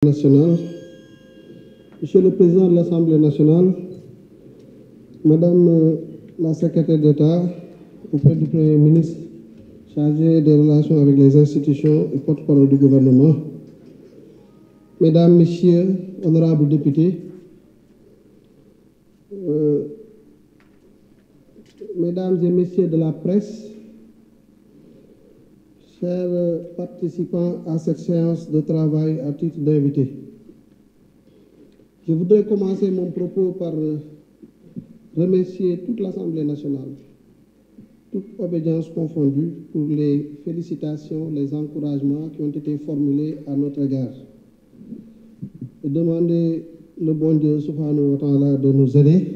nationale, Monsieur le Président de l'Assemblée nationale, Madame la secrétaire d'État auprès du Premier ministre chargé des relations avec les institutions et porte-parole du gouvernement, Mesdames, Messieurs, honorables députés, Mesdames et Messieurs de la presse, chers participants à cette séance de travail à titre d'invité. Je voudrais commencer mon propos par remercier toute l'Assemblée nationale, toute obédience confondue, pour les félicitations, les encouragements qui ont été formulés à notre égard. Et demander le bon Dieu subhanahu wa ta'ala de nous aider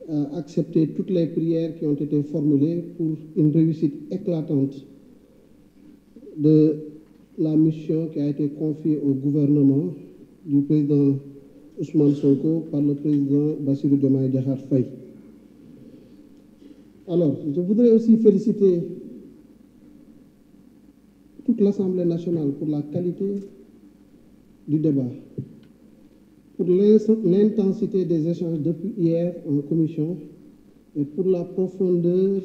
à accepter toutes les prières qui ont été formulées pour une réussite éclatante de la mission qui a été confiée au gouvernement du président Ousmane Sonko par le président Bassirou Diomaye Diakhar Faye. Alors, je voudrais aussi féliciter toute l'Assemblée nationale pour la qualité du débat, pour l'intensité des échanges depuis hier en commission et pour la profondeur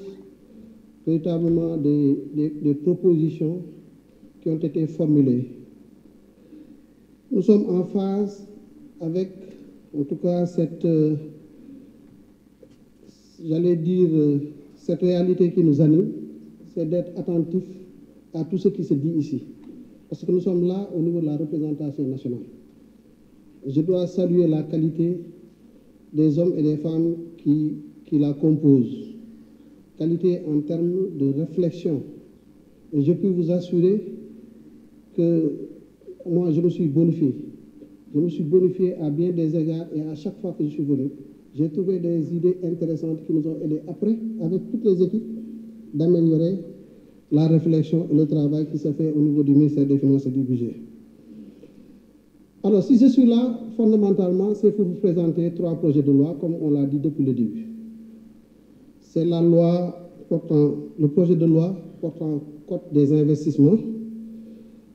véritablement des propositions qui ont été formulées. Nous sommes en phase avec, en tout cas, cette réalité qui nous anime, c'est d'être attentif à tout ce qui se dit ici. Parce que nous sommes là au niveau de la représentation nationale. Je dois saluer la qualité des hommes et des femmes qui la composent. Qualité en termes de réflexion. Et je peux vous assurer que moi, je me suis bonifié. Je me suis bonifié à bien des égards et à chaque fois que je suis venu, j'ai trouvé des idées intéressantes qui nous ont aidés après, avec toutes les équipes, d'améliorer la réflexion et le travail qui se fait au niveau du ministère des Finances et du Budget. Alors, si je suis là, fondamentalement, c'est pour vous présenter 3 projets de loi, comme on l'a dit depuis le début. C'est le projet de loi portant code des investissements,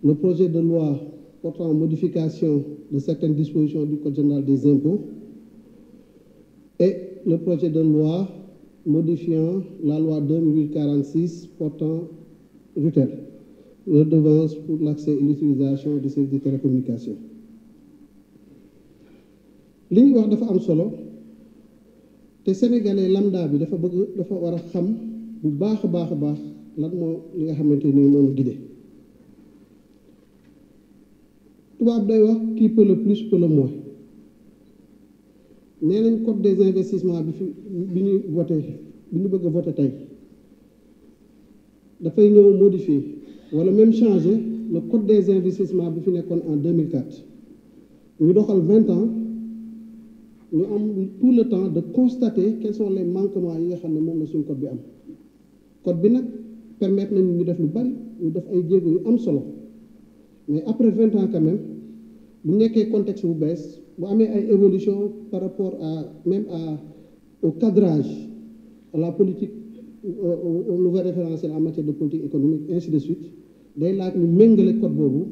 le projet de loi portant modification de certaines dispositions du Code général des impôts et le projet de loi modifiant la loi 2046 portant RUTEL, redevance pour l'accès et l'utilisation des services de télécommunication. li ñu wax dafa am solo te sénégalais lambda bi dafa war a xam bu baax a baax lan moo li nga xamante ni moom guidé tubaab day wax qui peut le plus peut le moins nee nañ code des investissements bi ñu bëgg a voté tey dafay ñëw modifier wala même changer le code des investissements bi fi nekkoon en 2004 ñu doxal 20 ans ñu am tout le temps de constater quels sont les manquements yi nga xam ne moom la suñu code bi am code bi nag permettre nañu ñu def lu bari ñu def ay jéego yu am solo mais après 20 ans quand même bu nekkee contexte bu bees bu amee ay évolution par rapport au cadrage à la politique au nouveau référentiel en matière de politique économique ainsi de suite day laaj ñu méngale code boobu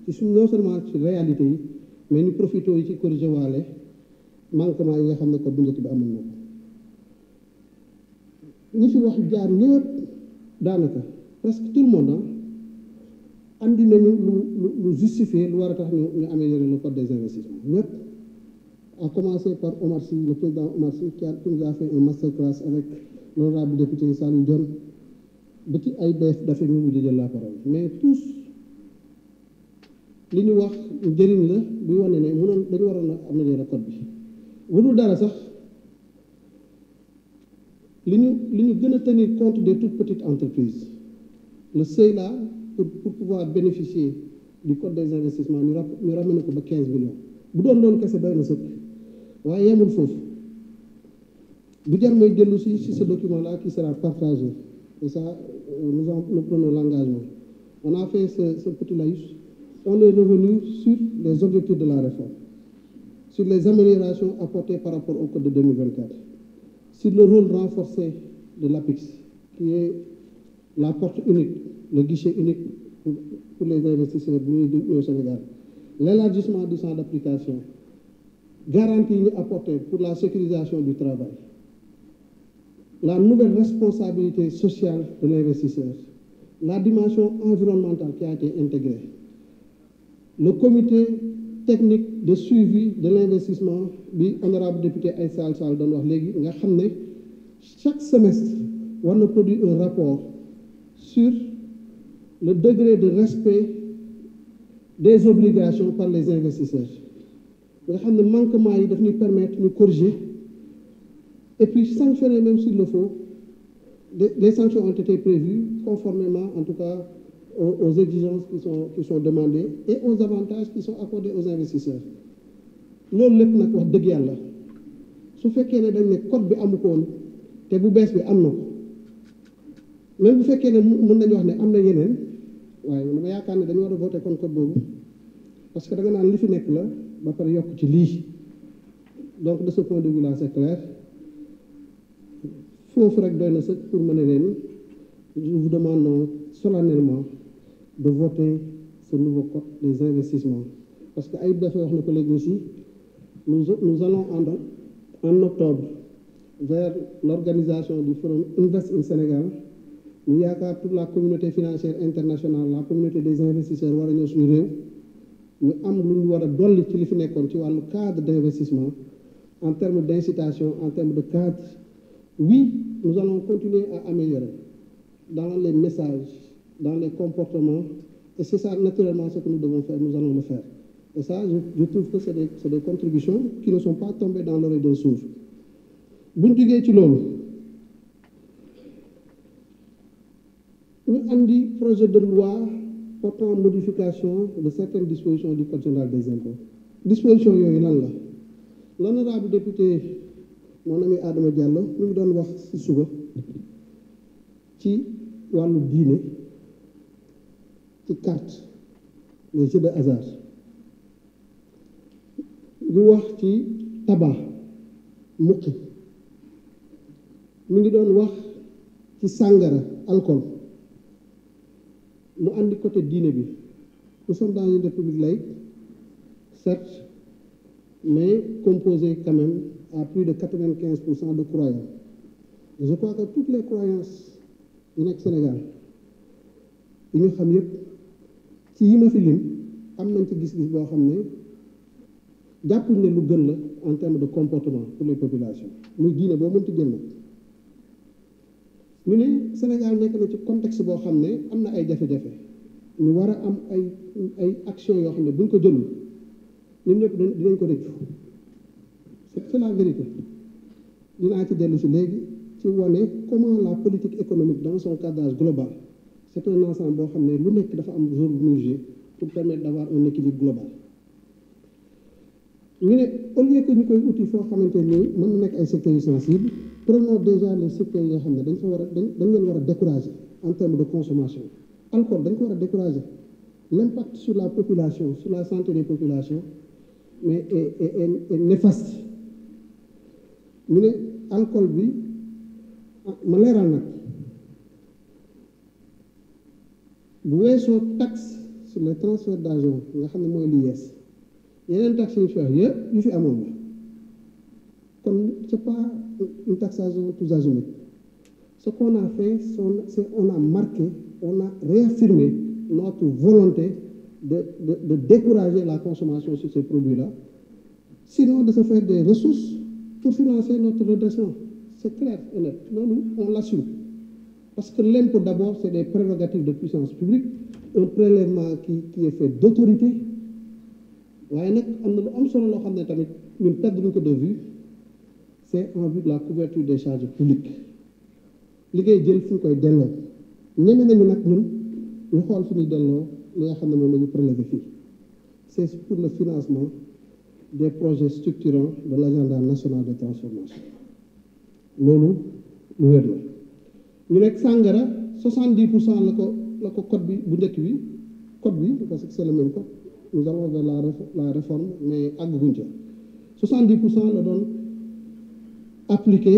ci suñ non seulement ci réalité yi mais ñu profité yi ci corrigé waale manquement yi nga xam ne code bu njëkk bi amoon na ko ñi fi wax jaar ñëpp daanaka presque tout le monde andi nañu lu justifier lu war a tax ñu améliorer le code des investissements ñëpp à commencer par Omar Sy, le président Omar Sy qui nous a fait un masterclass avec l'honorable député Saliou Dione ba ci ay dafa ñu mujj jël la parole mais tous li ñu wax njëriñ la buy wane ne dañu waroon a améliorer code bi bu dul dara sax li ñu gën a tenir compte des toutes petites entreprises le seuil là pour pouvoir bénéficier du code des investissements ñu ramené ko ba 15 millions bu doon loolu kese doy na sëkk waaye yemul foofu bu jar may dellu si ce document là qui sera partagé et ça nous prenons l'engagement on a fait ce petit laïus on est revenu sur les objectifs de la réforme, sur les améliorations apportées par rapport au code de 2024, sur le rôle renforcé de l'APIX, qui est la porte unique, le guichet unique pour les investisseurs au Sénégal, l'élargissement du champ d'application, garantie apportée pour la sécurisation du travail, la nouvelle responsabilité sociale de l'investisseur, la dimension environnementale qui a été intégrée, le comité technique de suivi de l'investissement bi honorable député Aïssa Sall doon wax léegi nga xam ne chaque semestre war na produire un rapport sur le degré de respect des obligations par les investisseurs nga xam ne manquement yi daf ñuy permettre ñu corriger et puis sanctionner même s'il le faut. Les sanctions ont été prévues conformément en tout cas aux exigences qui sont demandées et aux avantages qui sont accordés aux investisseurs loolu lépp nag wax dëgg yàlla su fekkee ne dañ ne code bi amu ko woon te bu bees bi am na ko même bu fekkee ne mën nañu wax ne am na yeneen waaye dama yaakaar ne dañu war a voter kon code boobu parce que da nga naan li fi nekk la ba pare yokk ci lii donc de ce point de vue là c'est clair foofu rek doy na sëkk pour mën a leen je vous demande solennellement de voter ce nouveau code des investissements parce que ay dafa wax na ko léegi aussi nous allons en octobre vers l'organisation du forum Invest in Sénégal ñu yaakaar toute la communauté financière internationale la communauté des investisseurs war a ñëw suñu réew ñu am lu ñu war a dolli ci li fi nekkoon ci wàllu cadre d'investissement en termes d'incitation en termes de cadre. Oui, nous allons continuer à améliorer dans les messages, dans les comportements, et c'est ça naturellement ce que nous devons faire, nous allons le faire. Et ça, je trouve que c'est des contributions qui ne sont pas tombées dans l'oreille d'un sourd. Bu ñu jógee ci loolu ñu andi projet de loi portant modification de certaines dispositions du code général des impôts. Dispositions yooyu lan la l'honorable député mon ami Adama Diallo ñu ngi doon wax ci suba ci wàllu diine ci carte les jeux de hasard ñu wax ci tabac muqi mi ngi doon wax ci sàngara alcool mu andi côté diine bi nous sommes dans une république laïque certes mais composée quand même à plus de 95% de croyants. Et je crois que toutes les croyances yi nekk Sénégal yi ñu xam yëpp ci yi ma fi lim am nañ ci gis-gis boo xam ne jàppuñ ne lu gën la en termes de comportement pour les populations muy diine boo mënti jël nag ñu ne Sénégal nekk na ci contexte boo xam ne am na ay jafe-jafe ñu war a am ay actions yoo xam ne buñ ko jëlul ñun ñëpp dinañ ko rëccu c'est la vérité dinaa ci dellu si léegi ci wane comment la politique économique dans son cadrage global c'est un ensemble boo xam ne lu nekk dafa am rôle bu muy jouer pour permettre d'avoir un équilibre global ñu ne au lieu que ñu koy uti foo xamante nii mën na nekk ay secteurs yu sensibles prenons déjà les secteurs yoo xam ne dañ leen war a décourager en termes de consommation alcool dañ ko war a décourager l'impact sur la population sur la santé des populations mais est néfaste ñu ne alcool bi ma leeral nag bu weesoo taxe sur les transferts d'argent nga xam ne mooy lu yees yeneen taxes yi ñu fi wax yëpp yu fi amoon la kon c'est pas une taxation tous azimuts ce qu'on a fait c'est on a marqué on a réaffirmé notre volonté de décourager la consommation sur ces produits-là sinon de se faire des ressources pour financer notre redressement. C'est clair et net. Nous, on l'assume. Parce que l'impôt, d'abord, c'est des prérogatives de puissance publique, un prélèvement qui est fait d'autorité. waaye nag am na lu am solo loo xam ne tamit ñun perdre ko de vue c'est en vue de la couverture des charges publiques li ngay jël fi ñu koy delloo ñeme nañu nag ñun ñu xool fi ñuy delloo li nga xam ne moom la ñu prélever fii c'est pour le financement des projets structurants de l'agenda national de transformation loolu lu wér la ñu nekk sàngara 70% la ko code bi bu njëkk bi code bi parce que c'est le même code nous allons vers la réforme mais àgguñ ca 70% la doon appliqué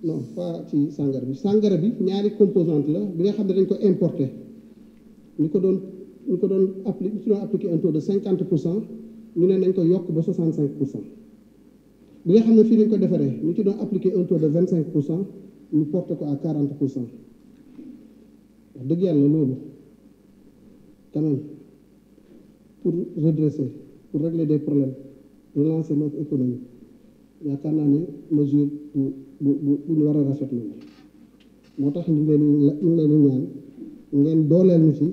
non pas ci sàngara bi ñaari composante la bi nga xam ne dañ ko importer ñu ko doon ñu ko doon appliquer un taux de 50%, ñu ne nañ ko yokk ba 65%. bi nga xam ne fii lañ ko defaree ñu ci doon appliquer un taux de 25%, ñu porté ko à 40%. wax dëgg yàlla loolu quand même pour redresser, pour régler des problèmes, relancer notre économie yaakaar naa ne mesure bu ñu war a rafetlu moo tax ñu leen ñaan ngeen dooleel ñu ci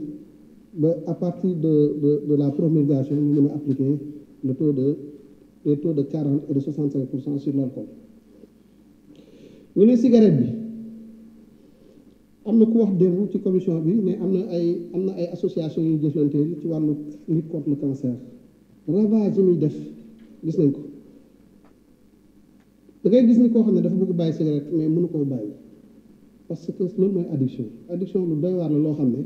ba à partir de la promulgation ñu mën a appliquer les taux de 40 et de 65% sur l'alcool. ñu ne cigarette bi am na ku wax démb ci commission bi ne am na ay association yu jëflanteel ci wàllu lutte contre le cancer. ravage yi muy def gis nañ ko da ngay gis ni koo xam ne dafa bëgg bàyyi cigarette mais mënu koo bàyyi parce que loolu mooy addiction lu doy waar la loo xam ne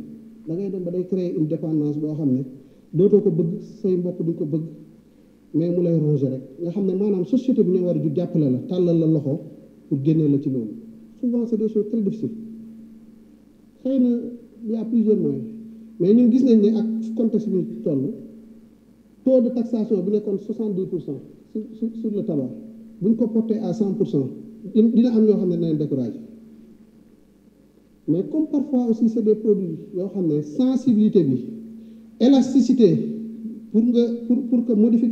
da ngay dem ba day créer une dépendance boo xam ne dootoo ko bëgg, say mbokk duñ ko bëgg, mais mu lay ronger rek nga xam ne maanaam société bi ñoo war a ju jàppale la tàllal la loxo pour génnee la ci loolu. Souvent c'est des choses très difficiles xëy na il y a plusieurs moyens mais ñun gis nañ ne ak contexte bi ñu toll taux de taxation bi nekkoon 70% sur le tabac bu ñu ko porté à 100% dina am ñoo xam ne dinañ découragé. Mais comme parfois aussi c'est des produits yoo xam ne sensibilité bi élasticité pour que modifier